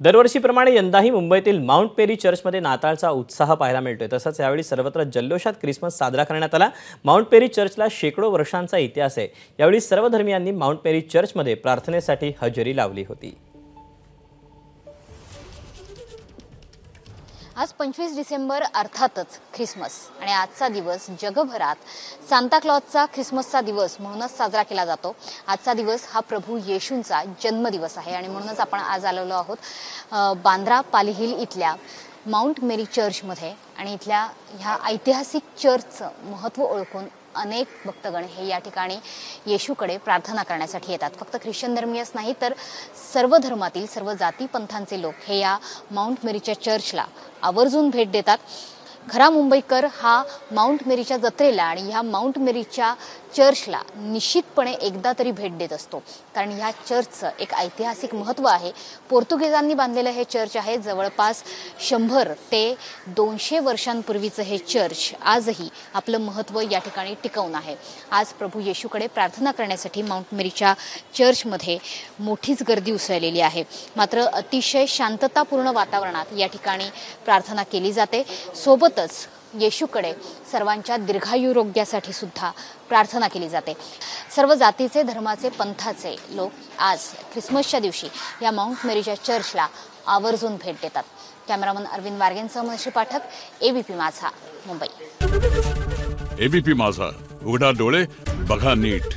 दरवर्षीप्रमाणे यंदाही मुंबईतील माउंट मेरी चर्चमध्ये नाताळचा उत्साह पाहायला मिळतोय। तसंच यावेळी सर्वत्र जल्लोषात ख्रिसमस साजरा करण्यात आला। माउंट मेरी चर्चला शेकडो वर्षांचा इतिहास आहे। यावेळी सर्व धर्मियांनी माउंट मेरी चर्चमध्ये प्रार्थनेसाठी हजेरी लावली होती। आज 25 डिसेंबर अर्थातच ख्रिसमस आणि आजचा दिवस जगभरात सांता क्लॉजचा ख्रिसमसचा दिवस म्हणूनच साजरा केला जातो। आजचा दिवस हा प्रभू येशूंचा जन्मदिवस आहे आणि म्हणूनच आपण आज आलेलो आहोत बांद्रा पाली हिल इथल्या माउंट मेरी चर्चमध्ये आणि इथल्या ह्या ऐतिहासिक चर्चचं महत्त्व ओळखून अनेक भक्तगण हे या ठिकाणी येशूकडे प्रार्थना करण्यासाठी येतात। फक्त ख्रिश्चन धर्मीयच नाही तर सर्व धर्मातील सर्व जाती पंथांचे लोक हे या माउंट मेरीच्या चर्चला आवर्जून भेट देतात। खरा मुंबईकर हा माउंट मेरीच्या जत्रेला आणि ह्या माउंट मेरीच्या चर्चला निश्चितपणे एकदा तरी भेट देत असतो, कारण ह्या चर्चचं एक ऐतिहासिक महत्त्व आहे। पोर्तुगीजांनी बांधलेलं हे चर्च आहे। जवळपास 100 ते 200 वर्षांपूर्वीचं हे चर्च आजही आपलं महत्त्व या ठिकाणी टिकवून आहे। आज प्रभू येशूकडे प्रार्थना करण्यासाठी माउंट मेरीच्या चर्चमध्ये मोठीच गर्दी उसळलेली आहे। मात्र अतिशय शांततापूर्ण वातावरणात या ठिकाणी प्रार्थना केली जाते। सोबतच येशूकडे सर्वांच्या दीर्घायुरोग्यासाठी सुद्धा प्रार्थना केली जाते। सर्व जातीचे धर्माचे पंथाचे लोक आज ख्रिसमसच्या दिवशी या माउंट मेरीच्या चर्चला आवर्जून भेट देतात। कॅमेरामन अरविंद वार्गेंसह मनश्री पाठक, एबीपी माझा, मुंबई। एबीपी माझा, उघडा डोळे बघा नीट।